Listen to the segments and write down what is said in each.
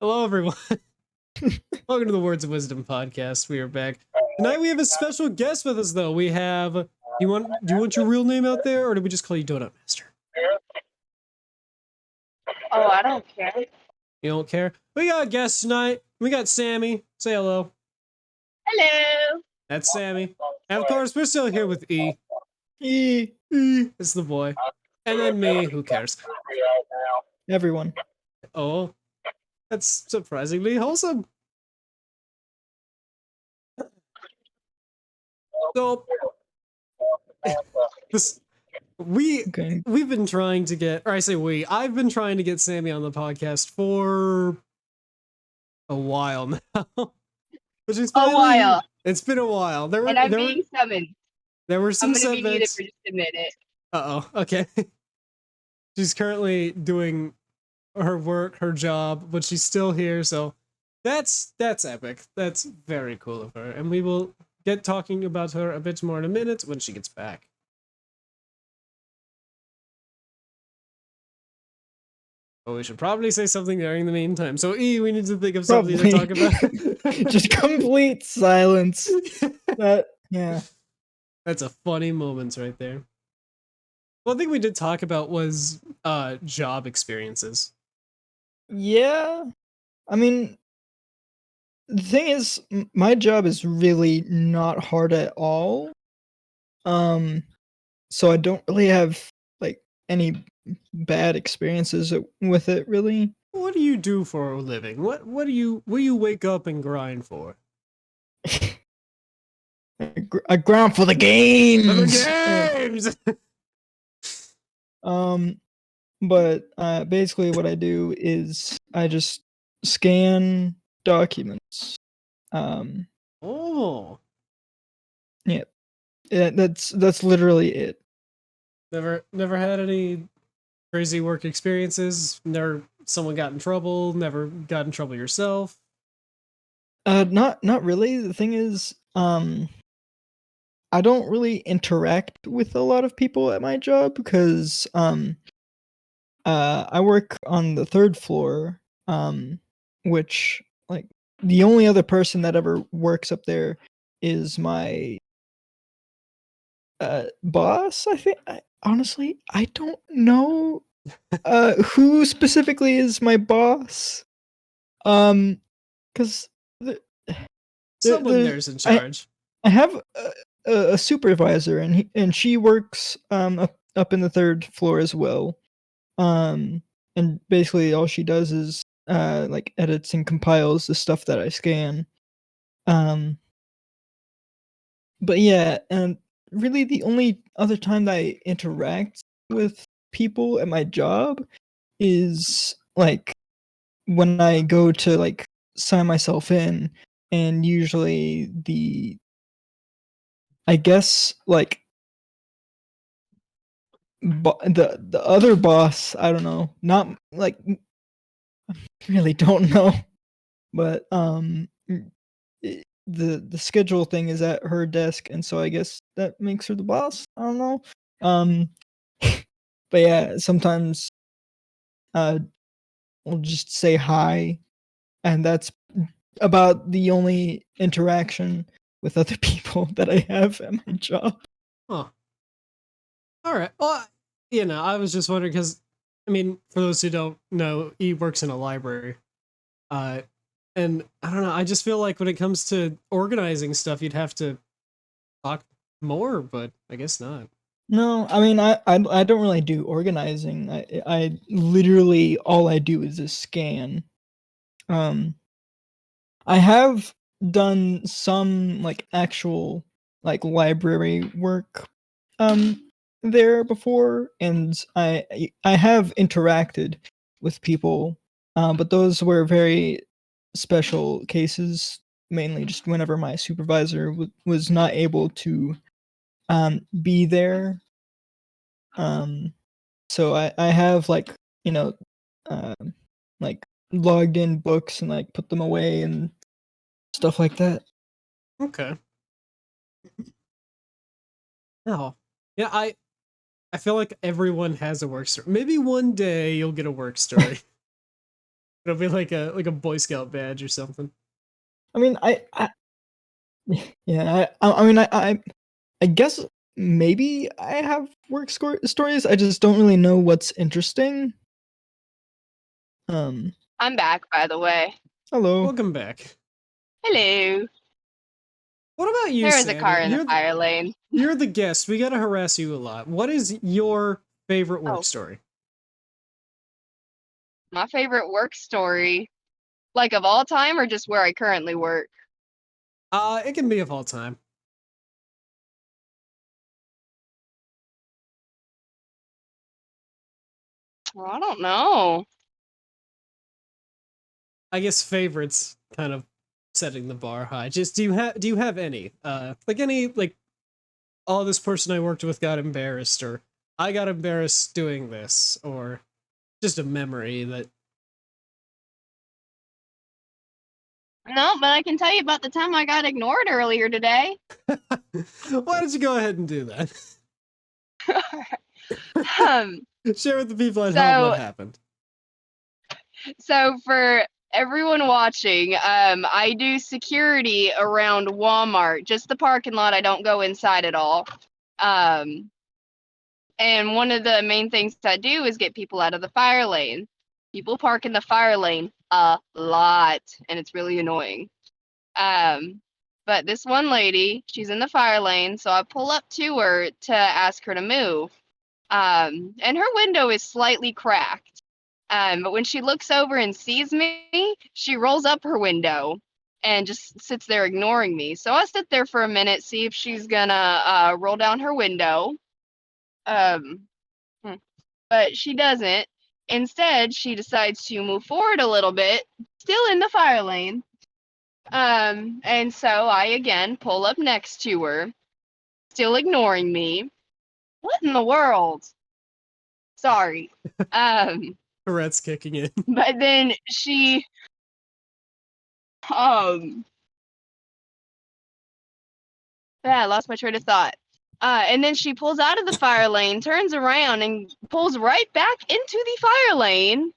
Hello, everyone. Welcome to the Words of Wisdom podcast. We are back tonight. We have a special guest with us, though. We have. Do you want your real name out there, or do we just call you DonutMaster? Oh, I don't care. You don't care. We got a guest tonight. We got Sammy. Say hello. Hello. That's Sammy. And of course, we're still here with E. E. It's the boy. And then me. Who cares? Everyone. Oh, that's surprisingly wholesome. So, we've been trying to get, or I say I've been trying to get Sammy on the podcast for a while now. Which is finally, a while. It's been a while. I'm being summoned. There were some setbacks. I'm gonna be muted for just a minute. Uh-oh, okay. She's currently doing her work, her job, but she's still here, so that's epic. That's very cool of her. And we will get talking about her a bit more in a minute when she gets back. But we should probably say something during the meantime. So, E, we need to think of something to talk about. Just complete silence. Yeah. That's a funny moment right there. One thing we did talk about was job experiences. Yeah. I mean, the thing is, my job is really not hard at all. So I don't really have like any bad experiences with it, really. What do you do for a living? What do you wake up and grind for? I grind for the games. For the games. But basically what I do is I just scan documents. Oh. Yeah. That's literally it. Never had any crazy work experiences? Never someone got in trouble? Never got in trouble yourself? Not really. The thing is, I don't really interact with a lot of people at my job because I work on the third floor, which like the only other person that ever works up there is my boss. I think. Honestly, I don't know who specifically is my boss. Because someone there's in charge. I have a supervisor, and she works up in the third floor as well. And basically all she does is like edits and compiles the stuff that I scan. But yeah, and really the only other time that I interact with people at my job is like when I go to like sign myself in, and usually I guess like the other boss, I don't know, not like I really don't know, but the schedule thing is at her desk, and so I guess that makes her the boss. I don't know. But yeah, sometimes we'll just say hi, and that's about the only interaction with other people that I have at my job. Huh. All right. Well, I was just wondering because, I mean, for those who don't know, he works in a library. And I don't know, I just feel like when it comes to organizing stuff, you'd have to talk more, but I guess not. No, I mean, I don't really do organizing. I literally all I do is just scan. I have done some like actual like library work there before, and I have interacted with people, but those were very special cases, mainly just whenever my supervisor was not able to be there. So I have like, like logged in books and like put them away and stuff like that. Okay. Oh, yeah. I feel like everyone has a work story. Maybe one day you'll get a work story. It'll be like a Boy Scout badge or something. I mean, yeah, I guess maybe I have stories. I just don't really know what's interesting. I'm back, by the way. Hello. Welcome back. Hello. What about you, There is a car Sammy? in the fire lane. You're the guest. We gotta harass you a lot. What is your favorite work Oh. story? My favorite work story, like of all time, or just where I currently work? It can be of all time. Well, I don't know. I guess favorites kind of setting the bar high. Just do you have any? Like any like, oh, this person I worked with got embarrassed, or I got embarrassed doing this, or just a memory that. No, but I can tell you about the time I got ignored earlier today. Why don't you go ahead and do that? Um, Share with the people at home what happened. So for everyone watching, I do security around Walmart, just the parking lot. I don't go inside at all. And one of the main things I do is get people out of the fire lane. People park in the fire lane a lot, and it's really annoying. But this one lady, she's in the fire lane, so I pull up to her to ask her to move. And her window is slightly cracked. But when she looks over and sees me, she rolls up her window and just sits there ignoring me. So I sit there for a minute, see if she's gonna roll down her window. But she doesn't. Instead, she decides to move forward a little bit, still in the fire lane. And so I again pull up next to her, still ignoring me. What in the world? Sorry. Tourette's kicking in. But then she I lost my train of thought. And then she pulls out of the fire lane, turns around, and pulls right back into the fire lane.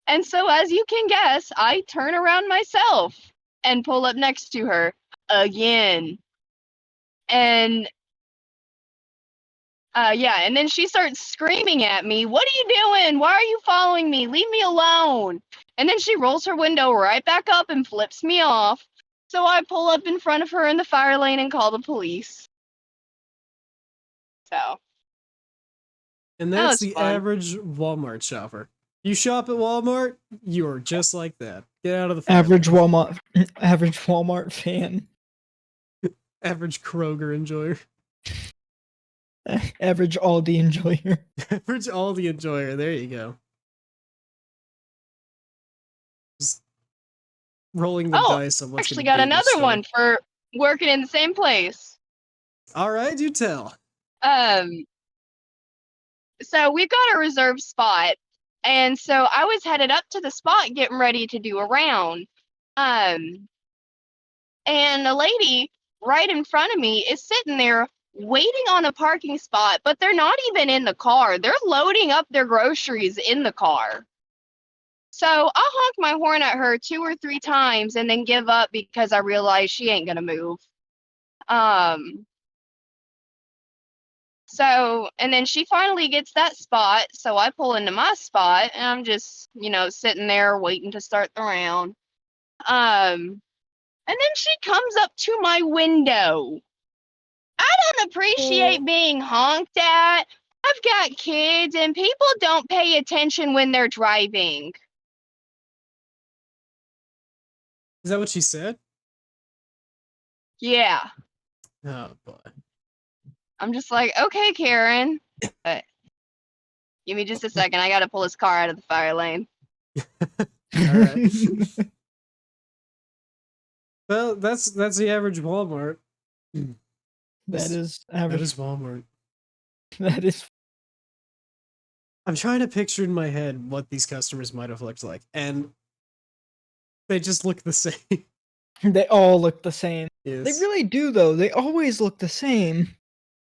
And so, as you can guess, I turn around myself and pull up next to her again. And and then she starts screaming at me, "What are you doing? Why are you following me? Leave me alone." And then she rolls her window right back up and flips me off. So I pull up in front of her in the fire lane and call the police. So. And That that's was the fun. average Walmart shopper. You shop at Walmart, you're just like that. Get out of the fire Average lane. Walmart fan. Average Kroger enjoyer. Average Aldi enjoyer. Average Aldi enjoyer. There you go. Just rolling the dice on what's Actually gonna got be in the another store. one for working in the same place. All right, you tell. So we've got a reserved spot, and so I was headed up to the spot getting ready to do a round. And a lady right in front of me is sitting there waiting on a parking spot, but they're not even in the car. They're loading up their groceries in the car. So I'll honk my horn at her 2 or 3 times and then give up because I realize she ain't gonna move. So, and then she finally gets that spot, so I pull into my spot, and I'm just, sitting there waiting to start the round. And then she comes up to my window. I don't appreciate being honked at. I've got kids, and people don't pay attention when they're driving. Is that what she said? Yeah. Oh boy. I'm just like, okay, Karen. But give me just a second. I gotta pull this car out of the fire lane. All right. Well, that's the average Walmart. That is average. That is Walmart. That is. I'm trying to picture in my head what these customers might have looked like, and they just look the same. They all look the same. Yes. They really do, though. They always look the same.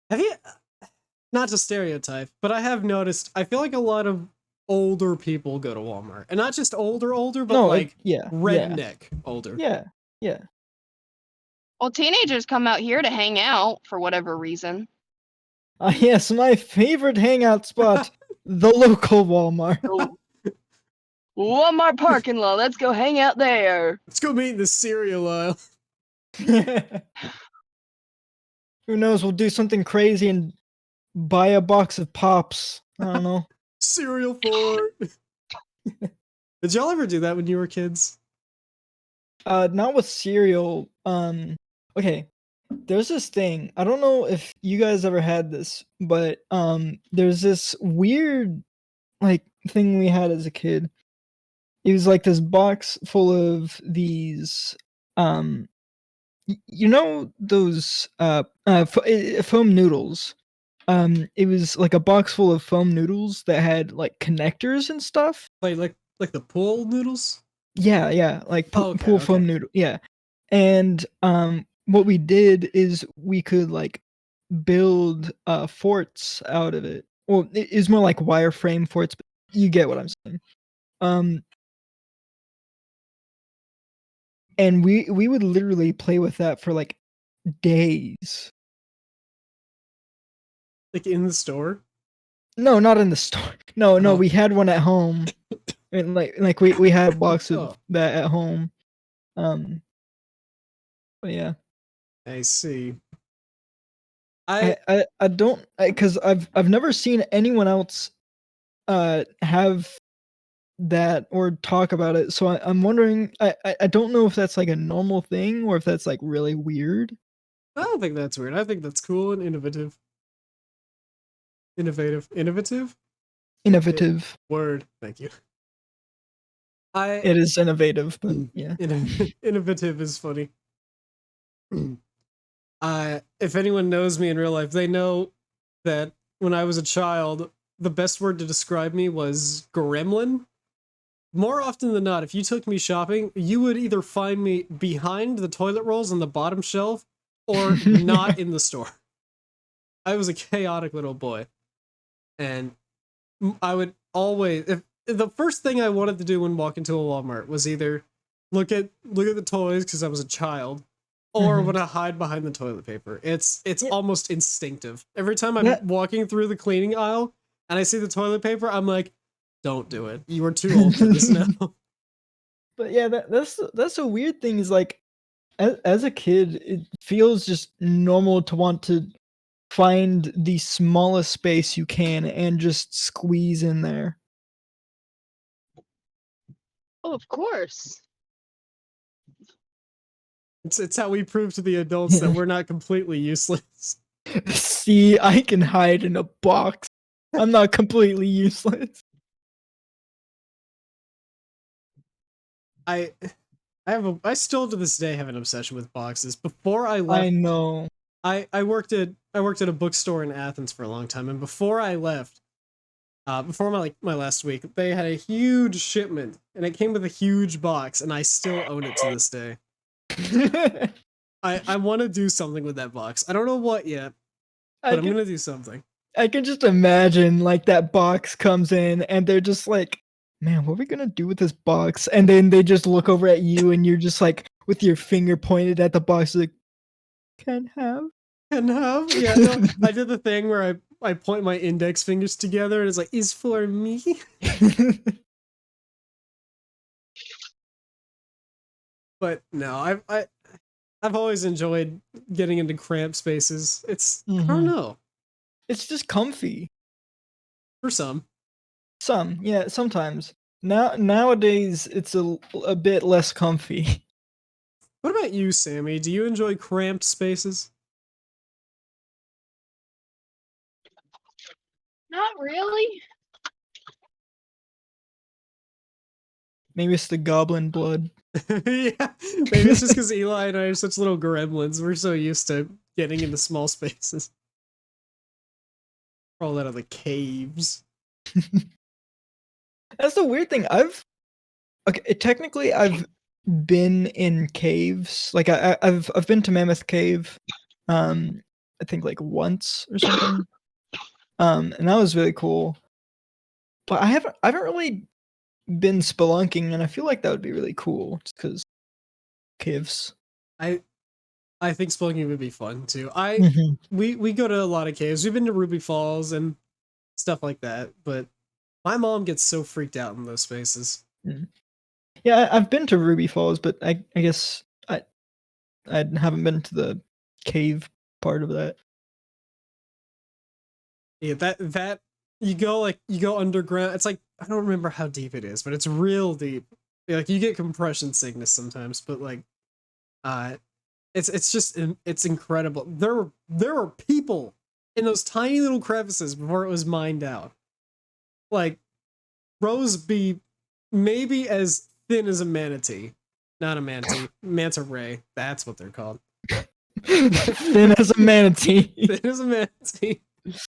Have you? Not to stereotype, but I have noticed. I feel like a lot of older people go to Walmart, and not just older, but No, like yeah, redneck older. yeah. Well, teenagers come out here to hang out for whatever reason. Yes, my favorite hangout spot, the local Walmart. Oh, Walmart parking lot. Let's go hang out there. Let's go meet in the cereal aisle. Who knows? We'll do something crazy and buy a box of pops. I don't know. Cereal fort. Did y'all ever do that when you were kids? Not with cereal. Okay. There's this thing. I don't know if you guys ever had this, but there's this weird like thing we had as a kid. It was like this box full of these you know those foam noodles. It was like a box full of foam noodles that had like connectors and stuff. Like the pool noodles? Yeah, like Oh, okay, pool foam okay. noodle. Yeah, and what we did is we could like build forts out of it. Well, it is more like wireframe forts, but you get what I'm saying. Um, and we would literally play with that for like days. Like in the store? No, not in the store. No, Oh. we had one at home. And like we had a box of Oh. that at home. But yeah. I see. I don't, because I've never seen anyone else have that or talk about it. So I'm wondering, I don't know if that's like a normal thing or if that's like really weird. I don't think that's weird. I think that's cool and innovative. Innovative. Innovative. Word. Thank you. It is innovative, but yeah. Innovative is funny. If anyone knows me in real life, they know that when I was a child, the best word to describe me was gremlin. More often than not, if you took me shopping, you would either find me behind the toilet rolls on the bottom shelf or not in the store. I was a chaotic little boy. And I would always, if the first thing I wanted to do when walking to a Walmart was either look at the toys because I was a child, or Mhm. would I hide behind the toilet paper. It's Yeah. almost instinctive. Every time I'm That- walking through the cleaning aisle and I see the toilet paper, I'm like, don't do it. You are too old for this now. But yeah, that's a weird thing is like as a kid, it feels just normal to want to find the smallest space you can and just squeeze in there. Oh, of course. It's how we prove to the adults that we're not completely useless. See, I can hide in a box. I'm not completely useless. I still to this day have an obsession with boxes. Before I I left, know. I worked at a bookstore in Athens for a long time, and before I left, before my last week, they had a huge shipment, and it came with a huge box, and I still own it to this day. I want to do something with that box. I don't know what yet, but I'm gonna do something. I can just imagine like that box comes in and they're just like, man, what are we gonna do with this box? And then they just look over at you and you're just like with your finger pointed at the box, like, can have. Can have? Yeah, no, I did the thing where I point my index fingers together and it's like, is for me? But no, I've always enjoyed getting into cramped spaces. It's I don't know. It's just comfy. For some. Yeah, sometimes. Nowadays it's a bit less comfy. What about you, Sammy? Do you enjoy cramped spaces? Not really. Maybe it's the goblin blood. Yeah, maybe it's just because Eli and I are such little gremlins. We're so used to getting into small spaces. All out of the caves. That's the weird thing. Technically I've been in caves. Like I've been to Mammoth Cave. I think like once or something. And that was really cool. but I haven't really been spelunking, and I feel like that would be really cool, just because caves. I think spelunking would be fun too. Mhm. We go to a lot of caves. We've been to Ruby Falls and stuff like that, but my mom gets so freaked out in those spaces. Mm. Yeah, I've been to Ruby Falls, but I guess I haven't been to the cave part of that. Yeah, that you go underground. It's like I don't remember how deep it is, but it's real deep. Like you get compression sickness sometimes, but like uh it's just it's incredible. There were people in those tiny little crevices before it was mined out. Like Rose be maybe as thin as a manatee. Not a manatee, manta ray. That's what they're called. Thin as a manatee. Thin as a manatee.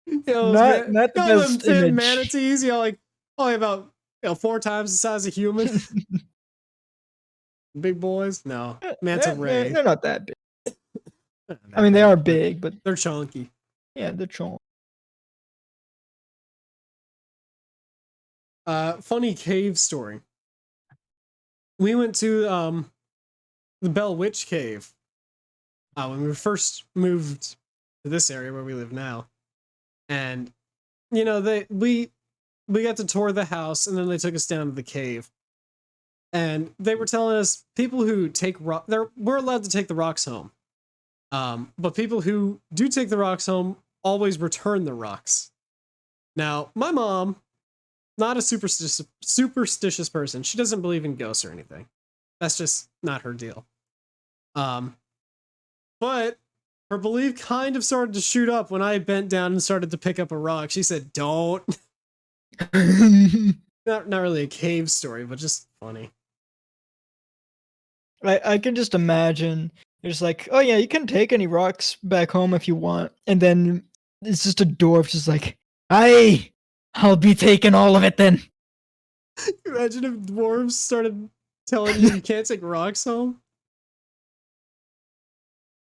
You know, Not the you know them best thin image. manatees, you know, like only about 4 times the size of human. Big boys? No. Manta ray. They're not that big. Not I mean, they that are big, big, but they're chunky. yeah, they're chonk. Funny cave story. We went to the Bell Witch Cave when we first moved to this area where we live now. And you know, we got to tour the house, and then they took us down to the cave. And they were telling us people who take we're allowed to take the rocks home. But people who do take the rocks home always return the rocks. Now, my mom, not a superstitious person. She doesn't believe in ghosts or anything. That's just not her deal. But her belief kind of started to shoot up when I bent down and started to pick up a rock. She said, "Don't." Not really a cave story, but just funny. I can just imagine. There's like, oh yeah, you can take any rocks back home if you want, and then it's just a dwarf just like, I'll be taking all of it then. Imagine if dwarves started telling you can't take rocks home.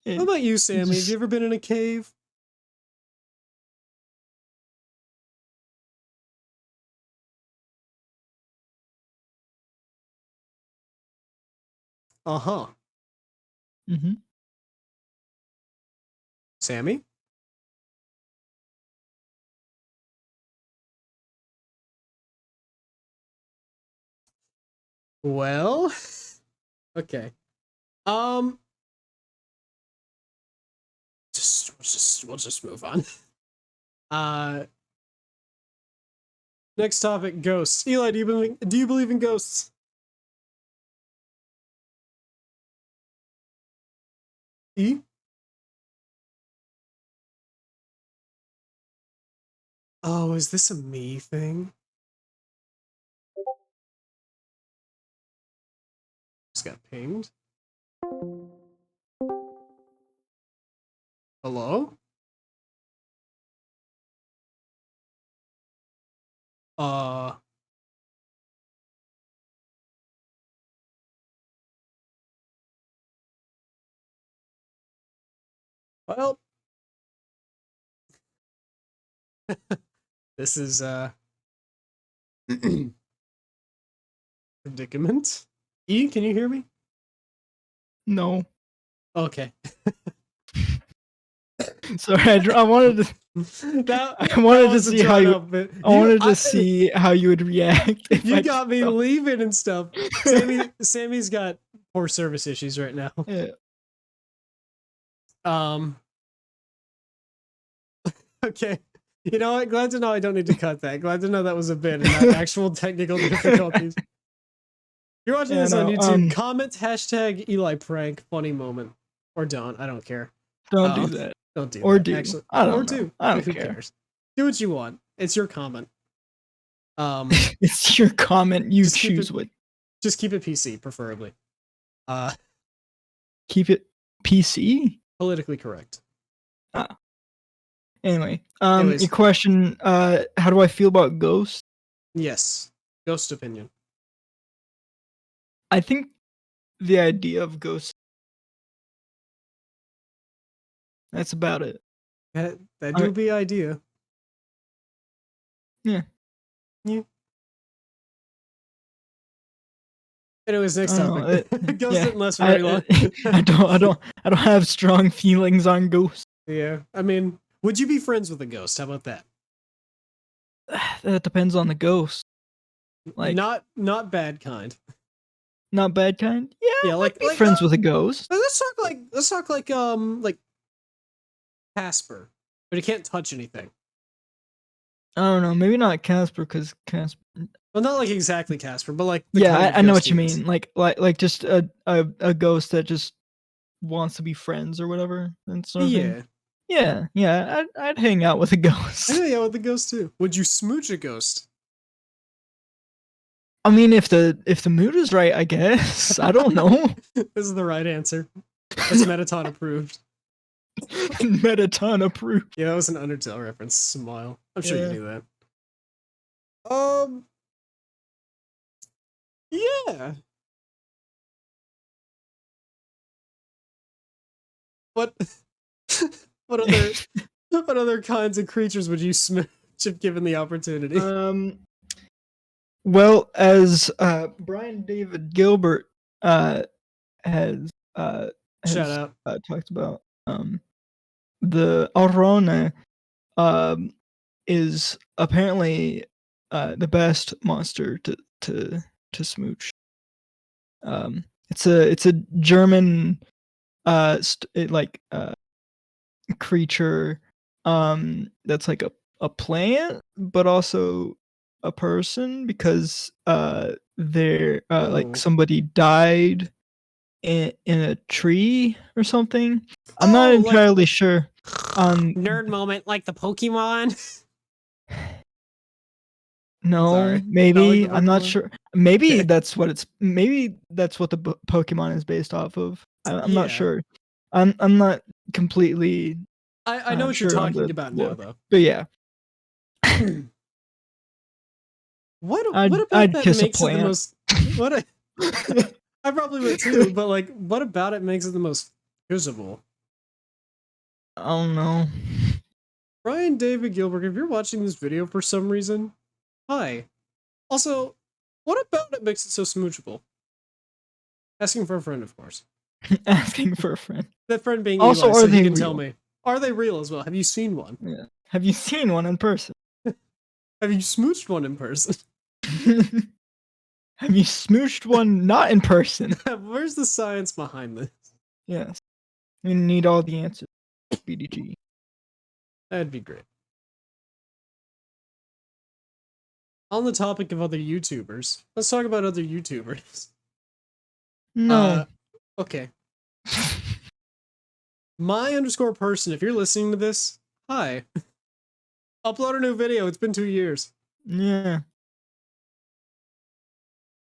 What about you, Sammy? Have you ever been in a cave? Uh-huh. Mm-hmm. Sammy? Well, okay. Um, we'll just move on. Next topic: ghosts. Eli, do you believe in ghosts? E? Oh, is this a me thing? Just got pinged. Hello? Uh, well, this is predicament. E, can you hear me? No. Okay. Sorry, I wanted to. I wanted to see how you. I wanted to see how you would react. If You got me leaving and stuff. Sammy's got poor service issues right now. Yeah. Okay. You know what? Glad to know I don't need to cut that. Glad to know that was a bit and not actual technical difficulties. You're watching this on YouTube. Comment hashtag Eli prank funny moment, or don't. I don't care. Don't do that. Don't do or that. do. Actually, I don't or know. do. I don't Who care. cares? Do what you want. It's your comment. It's your comment. You choose what. Just keep it PC, preferably. Keep it PC. Politically correct. Anyway, Anyways. your question. How do I feel about ghosts? Yes. Ghost opinion. I think the idea of ghosts. That's about it. That do be idea. Yeah. Yeah. Anyways, next I don't know, topic. Ghost yeah, didn't last very long. I don't have strong feelings on ghosts. Yeah, I mean, would you be friends with a ghost? How about that? That depends on the ghost. Like, Not bad kind. not bad kind. Yeah, Yeah, I'd be friends with a ghost. let's talk like Casper, but he can't touch anything. I don't know, maybe not Casper, because Casper. Well, not like exactly Casper, but like the Yeah, kind of I know ghost what you he is. mean. Like just a ghost that just wants to be friends or whatever, and sort of thing. Yeah. I'd hang out with a ghost. Yeah, with the ghost too. Would you smooch a ghost? I mean, if the mood is right, I guess. I don't know. This is the right answer. That's Metaton approved. Metaton approved. Yeah, that was an Undertale reference. Smile. I'm sure Yeah. you knew that. Yeah. What what other what other kinds of creatures would you smooch if given the opportunity? Well, as Brian David Gilbert has Shout out. talked about, the Aurone is apparently the best monster to smooch. It's a German creature that's like a plant, but also a person, because they're like Oh. somebody died in a tree or something. I'm not Oh, like- entirely sure. Nerd moment like the Pokemon. No, Sorry. maybe Not like the I'm not Pokemon? sure. Maybe Okay. that's what the Pokemon is based off of. I'm not Yeah. sure. I'm not completely I know what sure you're on talking the about lore. now though. But yeah, What I'd about that kiss a makes it the plant. most I probably would too, but like what about it makes it the most usable? I don't know. Brian David Gilbert, if you're watching this video for some reason, hi. Also, what about it makes it so smoochable? Asking for a friend, of course. Asking for a friend. That friend being Also, Eli, are so he they can tell real? me. Are they real as well? Have you seen one? Yeah. Have you seen one in person? Have you smooched one in person? Have you smooched one not in person? Where's the science behind this? Yes. We need all the answers. BDG. That'd be great. On the topic of other YouTubers, let's talk about other YouTubers. No. Okay. My_person, if you're listening to this, hi. Upload a new video, it's been 2 years. Yeah.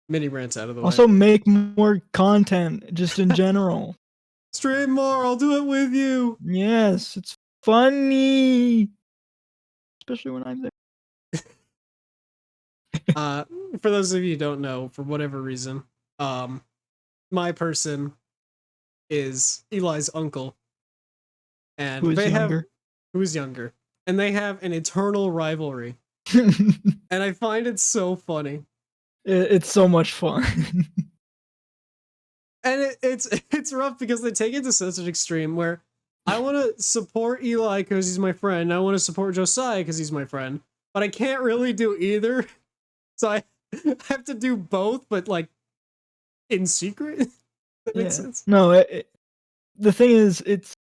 Mini rants out of the way. Also, make more content, just in general. Stream more, I'll do it with you. Yes, it's funny. Especially when I'm there. For those of you who don't know, for whatever reason, my person is Eli's uncle. And Who is younger. Who's younger. And they have an eternal rivalry. And I find it so funny. It's so much fun. And it's rough because they take it to such an extreme where I want to support Eli because he's my friend. I want to support Josiah because he's my friend. But I can't really do either. So I have to do both, but like in secret. That makes sense. No, the thing is, it's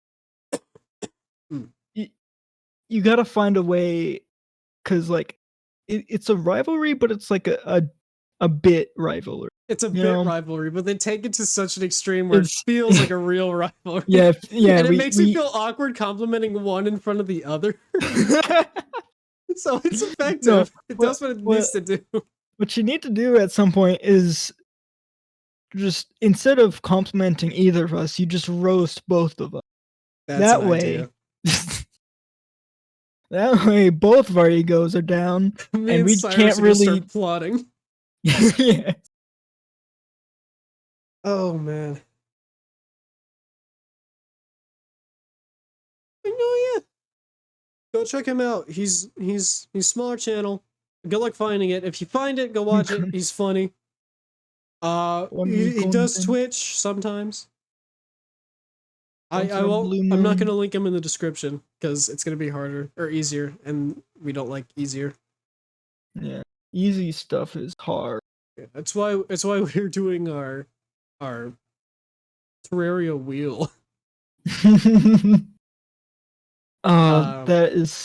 you gotta find a way, because like it's a rivalry, but it's like a bit rivalry. It's a bit rivalry, but they take it to such an extreme where it It's- feels like a real rivalry. Yeah, And it makes me feel awkward complimenting one in front of the other. So it's effective. No, it does what it needs to do. What you need to do at some point is just, instead of complimenting either of us, you just roast both of us. That's an idea. That way, both of our egos are down, Me and we Cyrus can't are gonna really start plotting. Yeah. Oh man. Oh yeah. Go check him out. He's smaller channel. Good luck finding it. If you find it, go watch it. He's funny. He does Twitch sometimes. I won't. I'm not gonna link him in the description because it's gonna be harder or easier, and we don't like easier. Yeah, easy stuff is hard. Yeah, that's why we're doing our Terraria wheel. That is.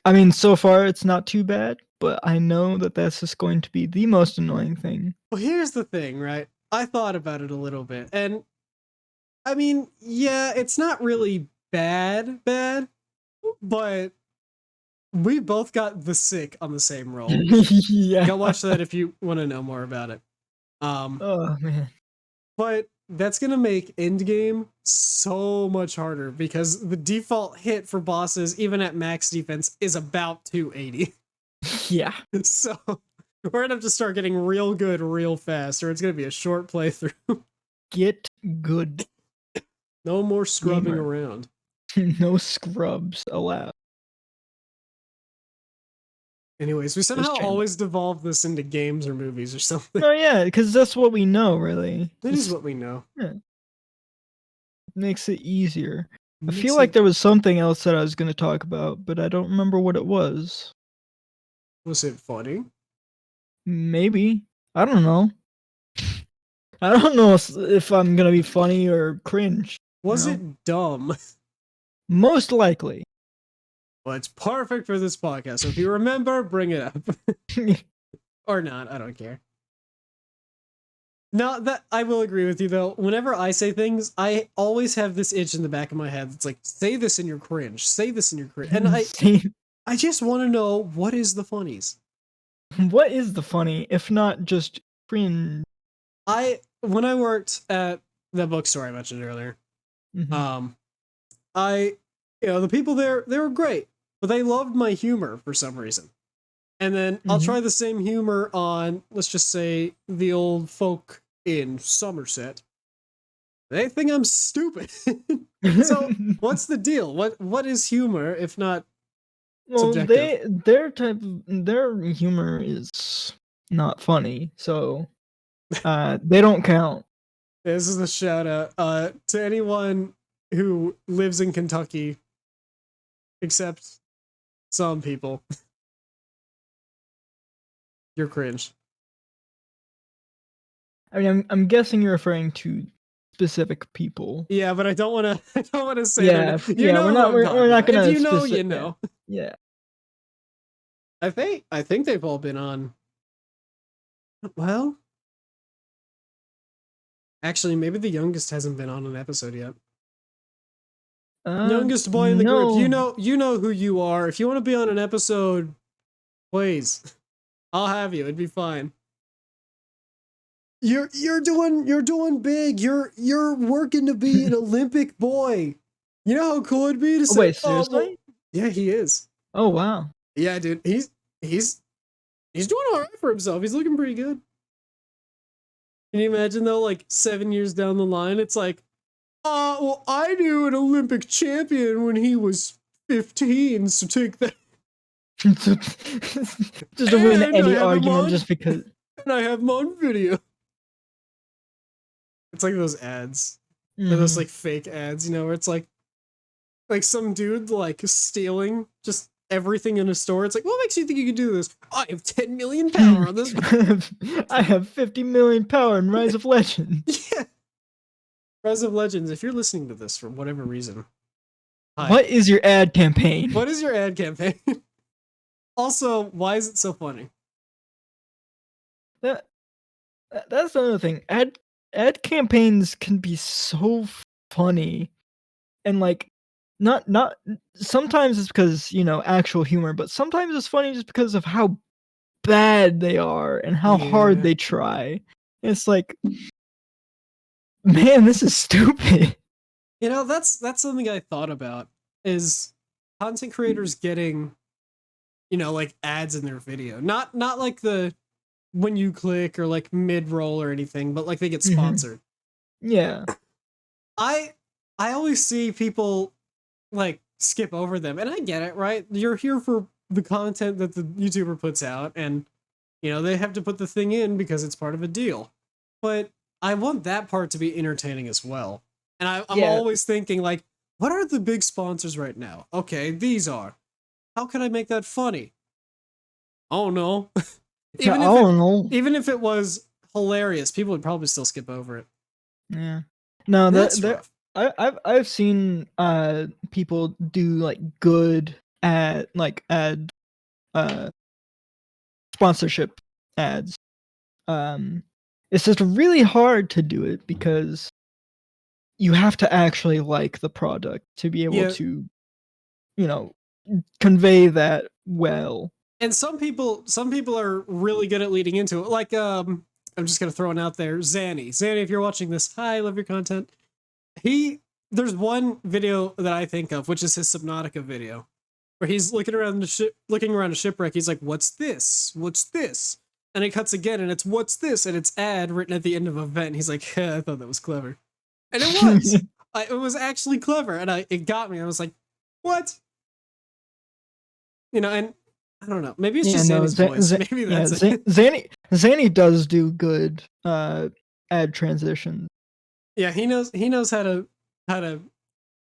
I mean, so far it's not too bad, but I know that that's just going to be the most annoying thing. Well, here's the thing, right? I thought about it a little bit, and I mean, yeah, it's not really bad, but we both got the sick on the same roll. Yeah. Go watch that if you want to know more about it. Oh man. But that's gonna make endgame so much harder because the default hit for bosses, even at max defense, is about 280. Yeah. So we're gonna have to start getting real good real fast, or it's gonna be a short playthrough. Get good. No more scrubbing around. No scrubs allowed. Anyways, we somehow always devolve this into games or movies or something. Oh yeah, because that's what we know, really. It is what we know. Yeah. Makes it easier. I feel like there was something else that I was going to talk about, but I don't remember what it was. Was it funny? Maybe. I don't know. I don't know if I'm going to be funny or cringe. Was it dumb? Most likely. Well, it's perfect for this podcast. So if you remember, bring it up. Or not, I don't care. No, that I will agree with you though. Whenever I say things, I always have this itch in the back of my head. It's like, say this in your cringe. Say this in your cringe. And I just want to know, what is the funnies? What is the funny, if not just cringe? When I worked at that bookstore I mentioned earlier, the people there, they were great, but they loved my humor for some reason. And then I'll try the same humor on, let's just say, the old folk in Somerset. They think I'm stupid. So what's the deal? What is humor if not subjective? Their humor is not funny, so they don't count. This is a shout out to anyone who lives in Kentucky, except some people. You're cringe. I mean, I'm guessing you're referring to specific people. Yeah, but I don't want to say. Yeah, we're not gonna. If you know, you know. Yeah. I think they've all been on. Well, actually, maybe the youngest hasn't been on an episode yet. Youngest boy in the group. You know who you are. If you want to be on an episode, please, I'll have you. It'd be fine. You're doing big. You're working to be an Olympic boy. You know how cool it'd be to say. Wait, seriously? Yeah, he is. Oh wow. Yeah, dude. He's doing all right for himself. He's looking pretty good. Can you imagine though, like 7 years down the line, it's like, well, I knew an Olympic champion when he was 15, so take that. Just to win any argument just because. And I have him on video. It's like those ads. Or those like fake ads, where it's like some dude like stealing just everything in a store. It's like, what makes you think you can do this? I have 10 million power on this. I have 50 million power in Rise of Legends. Yeah. Rise of Legends, if you're listening to this for whatever reason. Hi. What is your ad campaign? What is your ad campaign? Also, why is it so funny? That's another thing. Ad campaigns can be so funny, and like not sometimes it's because actual humor, but sometimes it's funny just because of how bad they are and how hard they try. It's like, man, this is stupid. That's something I thought about, is content creators getting like ads in their video. Not like the when you click or like mid-roll or anything, but like they get sponsored. Yeah. I always see people like skip over them, and I get it, right? You're here for the content that the YouTuber puts out, and They have to put the thing in because it's part of a deal. But I want that part to be entertaining as well. And I'm Yeah. always thinking, like, what are the big sponsors right now? Okay, these are. How can I make that funny? Oh no. Yeah, I don't know. Even if it was hilarious, people would probably still skip over it. Yeah. No, That's that rough. I've seen people do like good ad uh sponsorship ads. It's just really hard to do it because you have to actually like the product to be able Yeah. to, convey that well. And some people are really good at leading into it. Like I'm just gonna throw it out there. Zanny, if you're watching this, hi, I love your content. There's one video that I think of, which is his Subnautica video, where he's looking around a shipwreck. He's like, "What's this? What's this?" And it cuts again, and it's "What's this?" and it's ad written at the end of an event. He's like, I thought that was clever, and it was. It was actually clever, and it got me. I was like, "What?" And I don't know. Maybe it's just Zanny's voice. Maybe that's it. Zanny does do good ad transitions. Yeah, he knows how to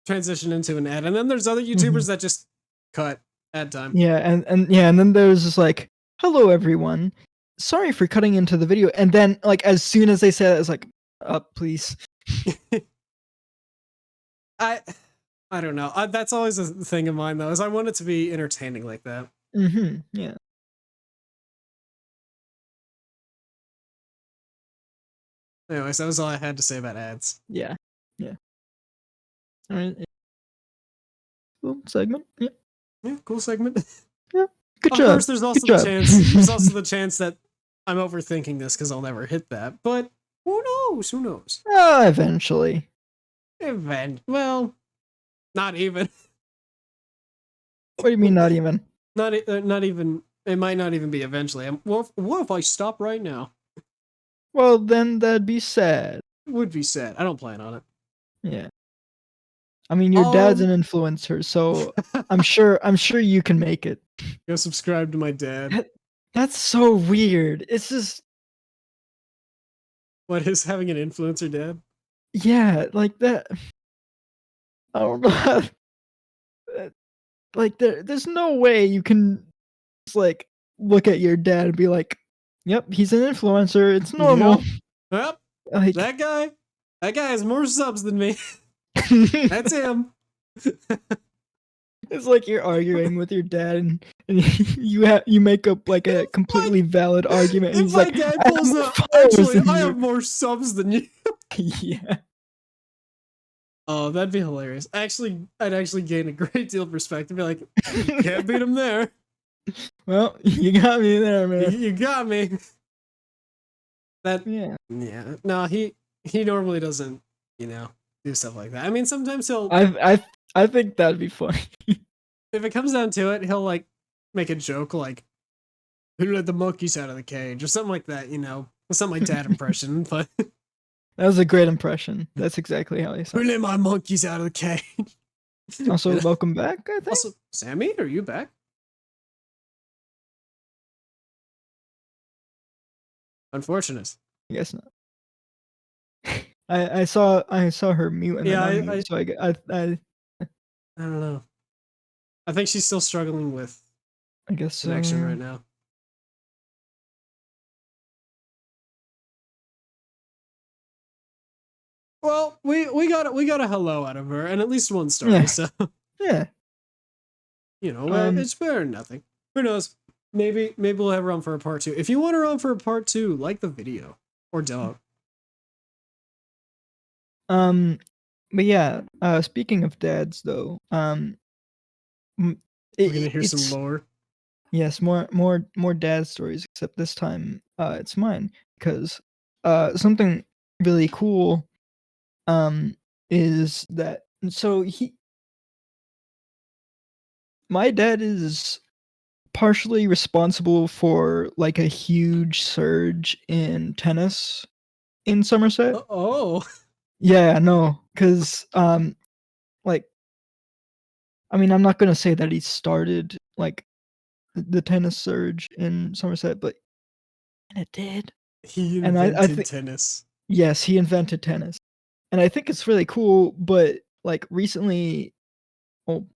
transition into an ad. And then there's other YouTubers that just cut ad time. Yeah, and then there's just like, "Hello everyone. Sorry for cutting into the video." And then like as soon as they say that, it's like, please. I don't know. That's always a thing of mine though, is I want it to be entertaining like that. Yeah. Anyways, that was all I had to say about ads. Yeah. All right. Cool segment. Yeah. Yeah, cool segment. Yeah. Good of job. course, there's also the chance. There's also the chance that I'm overthinking this because I'll never hit that. But who knows? Who knows? Eventually. Well, not even. What do you mean, not even? Not even. It might not even be eventually. What if I stop right now? Well, then that'd be sad. It would be sad. I don't plan on it. Yeah. I mean, your dad's an influencer, so I'm sure you can make it. Go subscribe to my dad. That's so weird. It's just, what is having an influencer dad? yeah, like that. I don't know. Like there's no way you can just like look at your dad and be like, "Yep, he's an influencer. It's normal." Yep. Like that guy has more subs than me. That's him. It's like you're arguing with your dad, and you make up like a completely valid argument. And if my dad pulls up, actually, I have more subs than you. Yeah. Oh, that'd be hilarious. I'd actually gain a great deal of perspective. Be like, you can't beat him there. Well, you got me there, man. You got me. Yeah. No, he normally doesn't, do stuff like that. I mean, sometimes he'll. I think that'd be funny. If it comes down to it, he'll like make a joke like, "Who let the monkeys out of the cage?" or something like that. Something like dad impression. But that was a great impression. That's exactly how he said. "Who let my monkeys out of the cage?" Also, welcome back. I think. Also, Sammy, are you back? Unfortunate. I guess not. I saw her mute and then unmute, so I don't know. I think she's still struggling with connection right now. Well, we got a hello out of her and at least one story, yeah. So yeah. It's better than nothing. Who knows? Maybe we'll have her on for a part 2. If you want her on for a part 2, like the video or don't. But yeah, speaking of dads though, we're gonna hear some lore. Yes, more dad stories, except this time it's mine, because something really cool is that my dad is partially responsible for like a huge surge in tennis in Somerset. Oh. Yeah, no, because like, I mean, I'm not gonna say that he started like the tennis surge in Somerset, but and it did. He And I invented think tennis. yes, he invented tennis, and I think it's really cool. But like recently, well,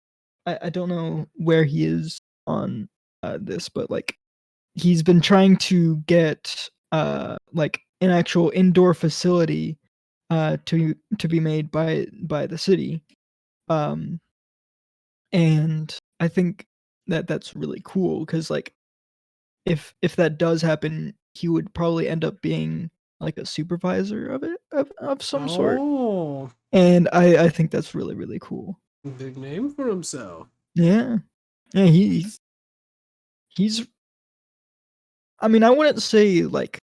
I don't know where he is on this, but like he's been trying to get like an actual indoor facility to be made by the city. Um and I think that that's really cool because like if that does happen, he would probably end up being like a supervisor of it of some sort. Oh, And I think that's really, really cool. big name for himself. Yeah. Yeah, he's I mean, I wouldn't say like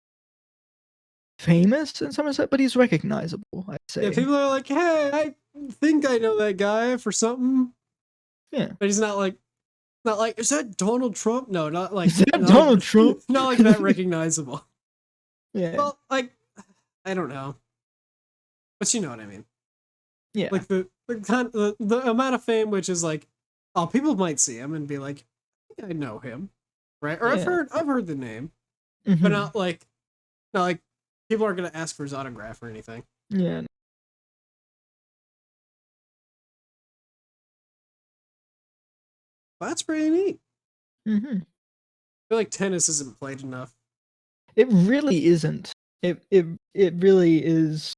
famous in some sense, but he's recognizable, I'd Yeah, say. people are like, hey, I think I know that guy for something. Yeah. But he's not like, is that Donald Trump? No, not like, Is that not Donald like, Trump? not like that recognizable. Yeah. Well, like, I don't know. But you know what I mean. Yeah. Like the amount of fame, which is like, oh, people might see him and be like, I think I know him, right? Or Yeah. I've heard the name, Mhm. but not like people aren't gonna ask for his autograph or anything. Yeah. But that's pretty neat. Mhm. I feel like tennis isn't played enough. It really isn't. It really is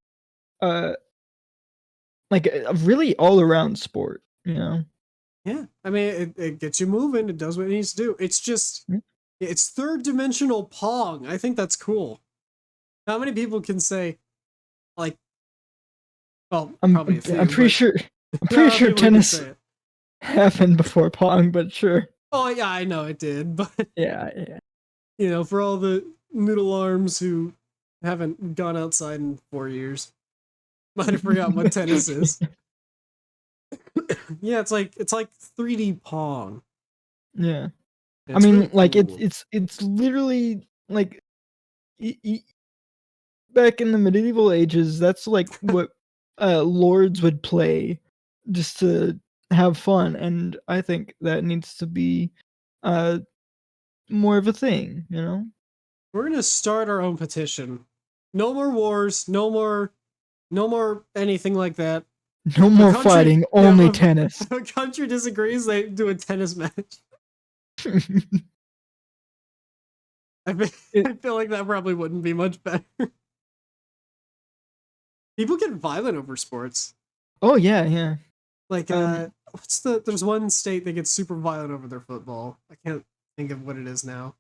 uh like a really all around sport, you know. Yeah, I mean, it gets you moving. It does what it needs to do. It's just, Mm. it's third dimensional Pong. I think that's cool. How many people can say, like, well, probably a few. I'm pretty but sure I'm not a pretty lot of sure people can tennis say it. happened before Pong, but sure. Oh yeah, I know it did, but Yeah. you know, for all the noodle arms who haven't gone outside in 4 years, might have forgotten what tennis is. Yeah, it's like 3D Pong. Yeah. I It's mean, really like cool. it's literally like back in the medieval ages, that's like what lords would play just to have fun, and I think that needs to be uh more of a thing, you know? We're gonna start our own petition. No more wars. No more anything like that. No more fighting, only if tennis. a country disagrees, they do a tennis match. I feel like that probably wouldn't be much better. People get violent over sports. Oh yeah. Like, there's one state that gets super violent over their football. I can't think of what it is now.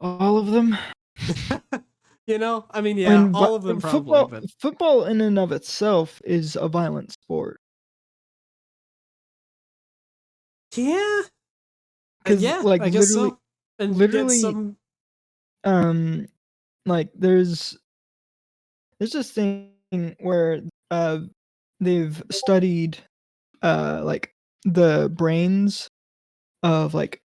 All of them. You know, I mean, I yeah, mean, all of them probably, but football in and of itself is a violent sport. yeah, 'Cause, yeah, like, I guess literally so. And literally, get some, like, there's this thing where, uh, they've studied, like, the brains of, like,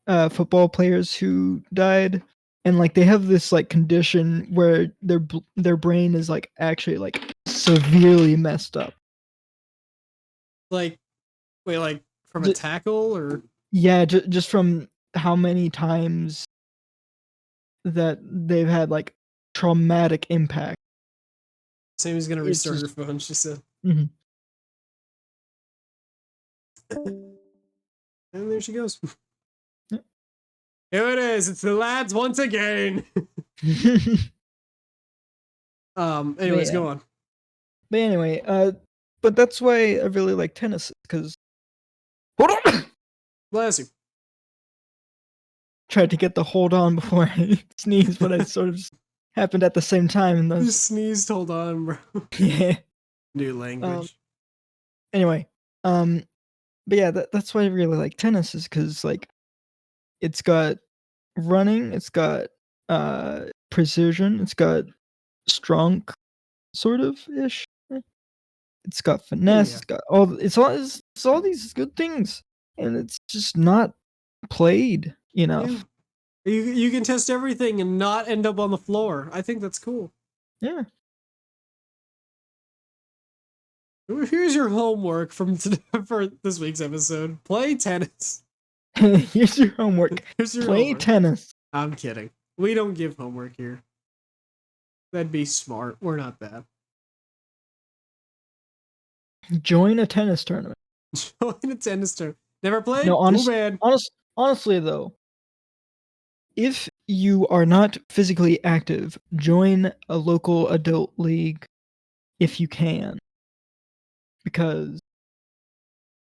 football players who died, and, like, they have this, like, condition where their brain is, like, actually, like, severely messed up. like, wait, like from a J tackle or Yeah, just from how many times that they've had, like, traumatic impact. Sammy's gonna It's restart her just phone. She said, Mhm. and there she goes. Yep. Here it is. It's the lads once again. Anyways, yeah. go on. But anyway, but that's why I really like tennis, because hold on! Bless you. Tried to get the hold on before I sneeze, but it sort of just happened at the same time, and You that's sneezed. Hold on, bro. yeah. New language. Anyway, but yeah, that's why I really like tennis is because like, it's got running, it's got, precision, it's got strong sort of ish. It's got finesse, Yeah. it's got it's all these good things, and it's just not played enough. Yeah. You can test everything and not end up on the floor. I think that's cool. Yeah. Here's your homework from for this week's episode. Play tennis. Here's your homework. Here's your Play homework. tennis. I'm kidding. We don't give homework here. That'd be smart. We're not that. Join a tennis tournament. Join a tennis tournament. Never played? No, Too bad. honestly though, if you are not physically active, join a local adult league if you can. Because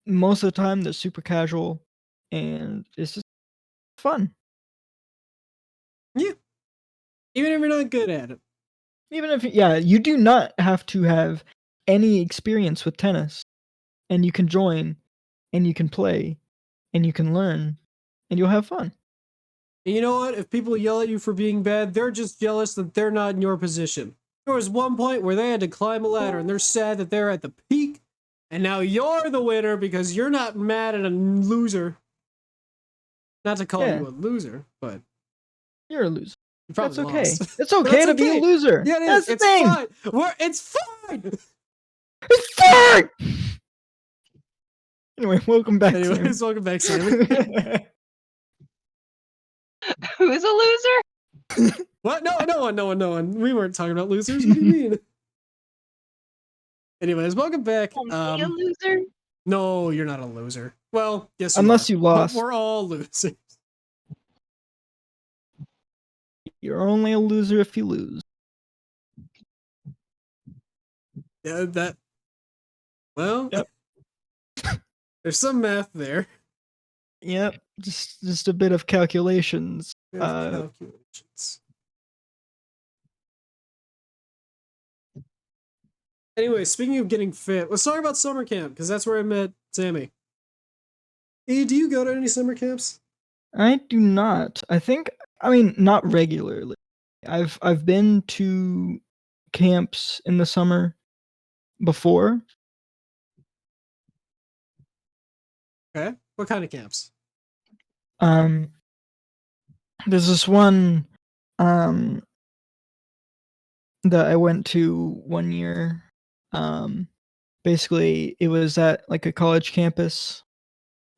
most of the time they're super casual and it's just fun. Yeah. Even if you're not good at it. Even if you do not have to have any experience with tennis, and you can join and you can play and you can learn and you'll have fun. And you know what? If people yell at you for being bad, they're just jealous that they're not in your position. There was one point where they had to climb a ladder and they're sad that they're at the peak, and now you're the winner because you're not mad at a loser. Not to call you a loser, but you're a loser. you probably That's okay. lost. It's okay to be a loser. Yeah, it That's is. the thing. Fine. It's fine. It's fine. Anyway, welcome back. Anyways, welcome back, Sammy. Who's a loser? What? No one. We weren't talking about losers. What do you mean? Anyways, welcome back. Me a loser? No, you're not a loser. Well, yes, unless you lost. We're all losers. You're only a loser if you lose. Yeah, that. Well, Yep. There's some math there. Yep, just a bit of calculations. Calculations. Anyway, speaking of getting fit, let's talk about summer camp, because that's where I met Sammy. E, do you go to any summer camps? I do not. I mean, not regularly. I've been to camps in the summer before. Okay. What kind of camps? There's this one that I went to one year. Basically it was at like a college campus.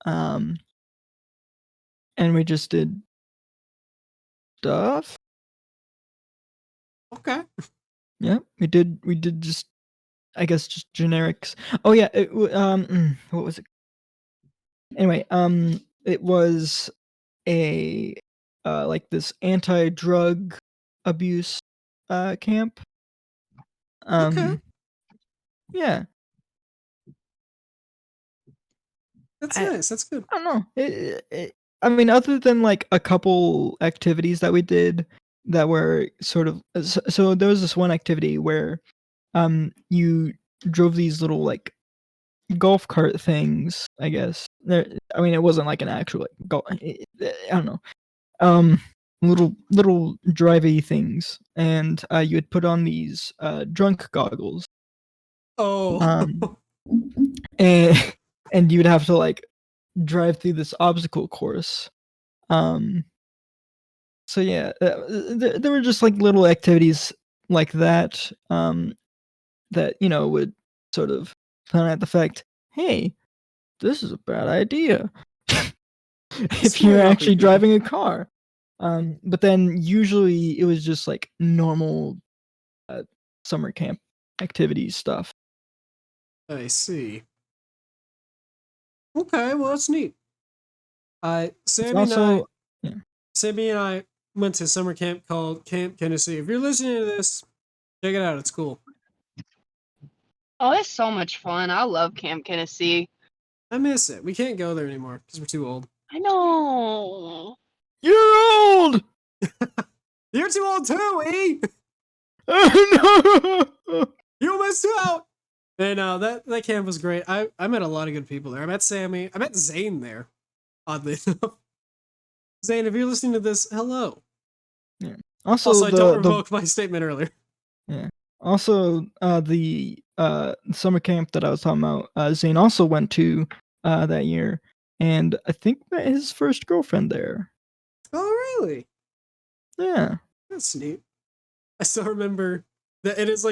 And we just did stuff. Okay. Yeah, we did just, I guess, just generics. Oh yeah, what was it? Anyway, it was a like this anti-drug abuse camp. Okay. Yeah. That's nice. That's good. I don't know. I mean, other than like a couple activities that we did that were sort of so there was this one activity where you drove these little like golf cart things, I guess. I mean, it wasn't like an actual like golf. I don't know. Little drivey things, and you would put on these drunk goggles. Oh. And you would have to like drive through this obstacle course. So yeah, there were just like little activities like that that would sort of point at the fact, hey, this is a bad idea if you're actually driving a car. But then usually it was just like normal summer camp activities stuff. I see. Okay, well that's neat. Sammy and I went to summer camp called Camp Tennessee. If you're listening to this, check it out. It's cool. Oh, it's so much fun. I love Camp Tennessee. I miss it. We can't go there anymore because we're too old. I know. You're old! You're too old too, E! No! You missed out! And that camp was great. I met a lot of good people there. I met Sammy. I met Zane there, oddly enough. Zane, if you're listening to this, hello. Yeah. Also, I don't revoke my statement earlier. Yeah. Also, the summer camp that I was talking about, Zane also went to that year, and I think met his first girlfriend there. Oh, really? Yeah. That's neat. I still remember that it is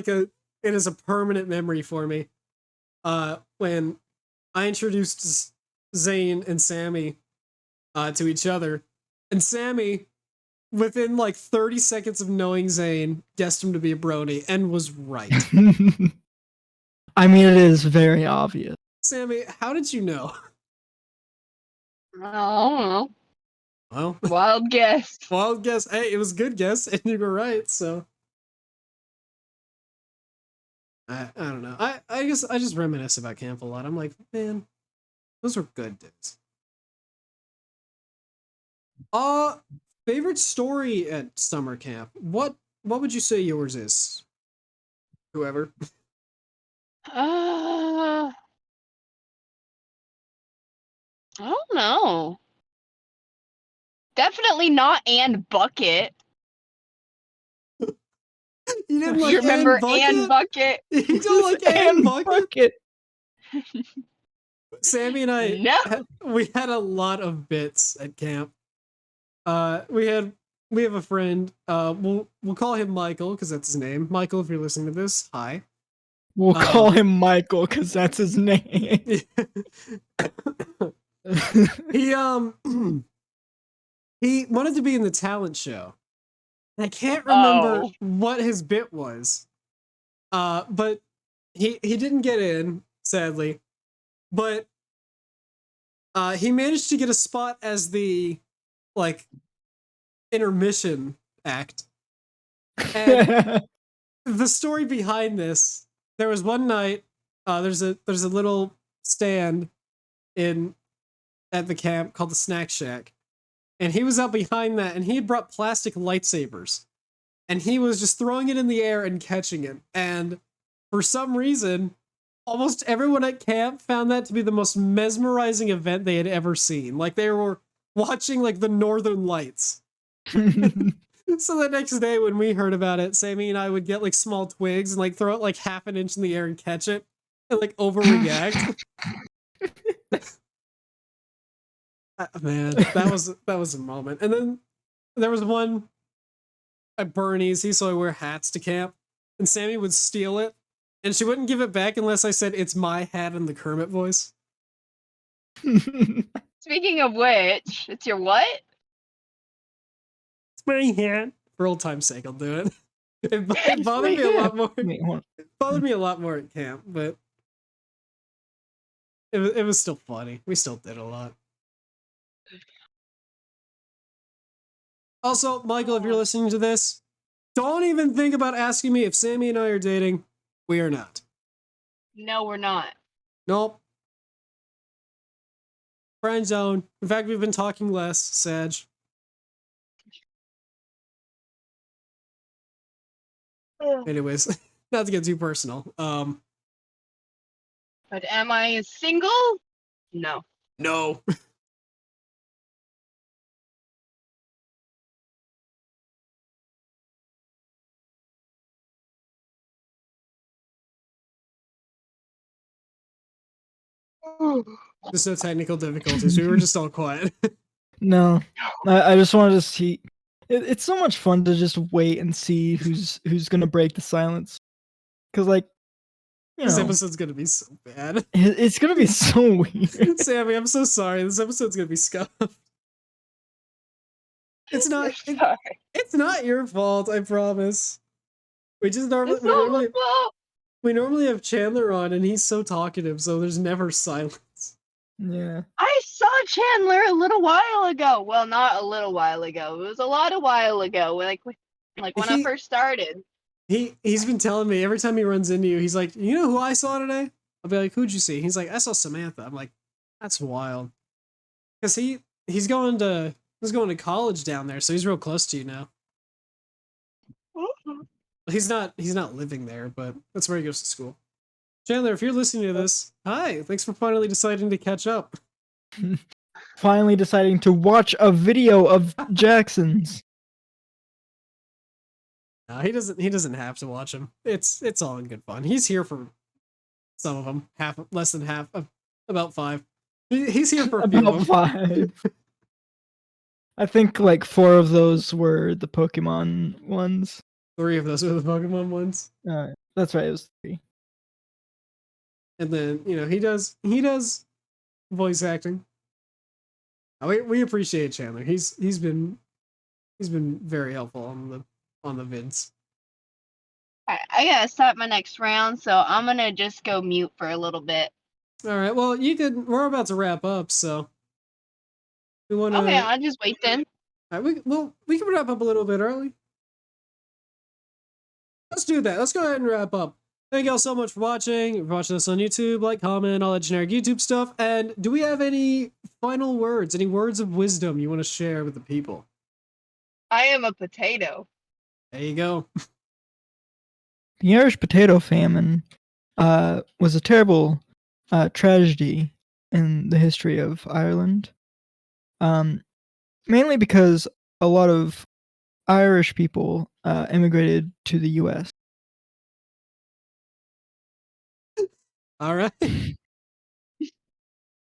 a permanent memory for me. When I introduced Zane and Sammy to each other, and Sammy within like 30 seconds of knowing Zane, guessed him to be a brony and was right. I mean, it is very obvious. Sammy, how did you know? I don't know. Well, Wild guess. wild guess. Hey, it was a good guess, and you were right. So I don't know. I guess I just reminisce about camp a lot. I'm like, man, those were good days. Favorite story at summer camp. What would you say yours is? Whoever. I don't know. Definitely not Ann Bucket. You didn't like You remember Ann Ann Bucket? You don't like Ann Bucket? Sammy and I, No. we had a lot of bits at camp. We have a friend. We'll call him Michael because that's his name. Michael, if you're listening to this, hi. We'll call him Michael because that's his name. He he wanted to be in the talent show. I can't remember what his bit was. But he didn't get in, sadly. But he managed to get a spot as the like intermission act. And the story behind this, there was one night, there's a little stand at the camp called the Snack Shack. And he was out behind that, and he had brought plastic lightsabers. And he was just throwing it in the air and catching it. And for some reason, almost everyone at camp found that to be the most mesmerizing event they had ever seen. Like they were watching like the Northern Lights. So the next day when we heard about it, Sammy and I would get like small twigs and like throw it like half an inch in the air and catch it and like overreact. Man, that was a moment. And then there was one at Bernie's. He saw I wear hats to camp, and Sammy would steal it, and she wouldn't give it back unless I said it's my hat in the Kermit voice. Speaking of which, it's your what? It's my hat. For old time's sake, I'll do it. It bothered me a lot more. It bothered me a lot more at camp, but it was still funny. We still did a lot. Also, Michael, if you're listening to this, don't even think about asking me if Sammy and I are dating. We are not. No, we're not. Nope. Friend zone. In fact, we've been talking less, Sag. Anyways, not to get too personal. But am I single? No. No. There's no technical difficulties. We were just all quiet. No, I just wanted to see. It's so much fun to just wait and see who's gonna break the silence. Cause like, This episode's gonna be so bad. It's gonna be so weird. Sammy, I'm so sorry. This episode's gonna be scuffed. It's not. It's not your fault. I promise. We just we normally have Chandler on, and he's so talkative, so there's never silence. Yeah. I saw Chandler a little while ago. Well, not a little while ago. It was a lot of while ago. Like when I first started. He's been telling me every time he runs into you, he's like, you know who I saw today? I'll be like, who'd you see? He's like, I saw Samantha. I'm like, that's wild. Because he's going to college down there, so he's real close to you now. Mm-hmm. He's not living there, but that's where he goes to school. Chandler, if you're listening to this, hi. Thanks for finally deciding to catch up. Finally deciding to watch a video of Jackson's. No, he doesn't have to watch them. It's all in good fun. He's here for some of them, less than half, about 5. He's here for a few About of them. 5. I think like 4 of those were the Pokemon ones. 3 of those were the Pokemon ones. That's right, it was 3. And then, he does voice acting. We appreciate Chandler. He's been He's been very helpful on the vids. I gotta start my next round, so I'm gonna just go mute for a little bit. All right. Well, you could. We're about to wrap up, so we want to. Okay, I'll just wait then. All right, we can wrap up a little bit early. Let's do that. Let's go ahead and wrap up. Thank y'all so much for watching. If you're watching this on YouTube, like, comment, all that generic YouTube stuff. And do we have any final words, any words of wisdom you want to share with the people? I am a potato. There you go. The Irish potato famine was a terrible tragedy in the history of Ireland. Mainly because a lot of Irish people immigrated to the U.S. All right.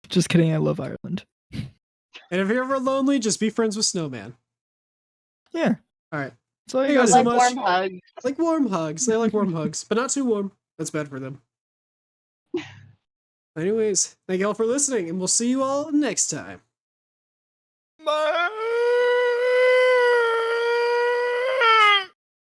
Just kidding, I love Ireland. And if you're ever lonely, just be friends with Snowman. Yeah. All right. So Hey you guys, guys so Like much. warm hugs. Like warm hugs. They like warm hugs, but not too warm. That's bad for them. Anyways, thank y'all for listening, and we'll see you all next time. Bye.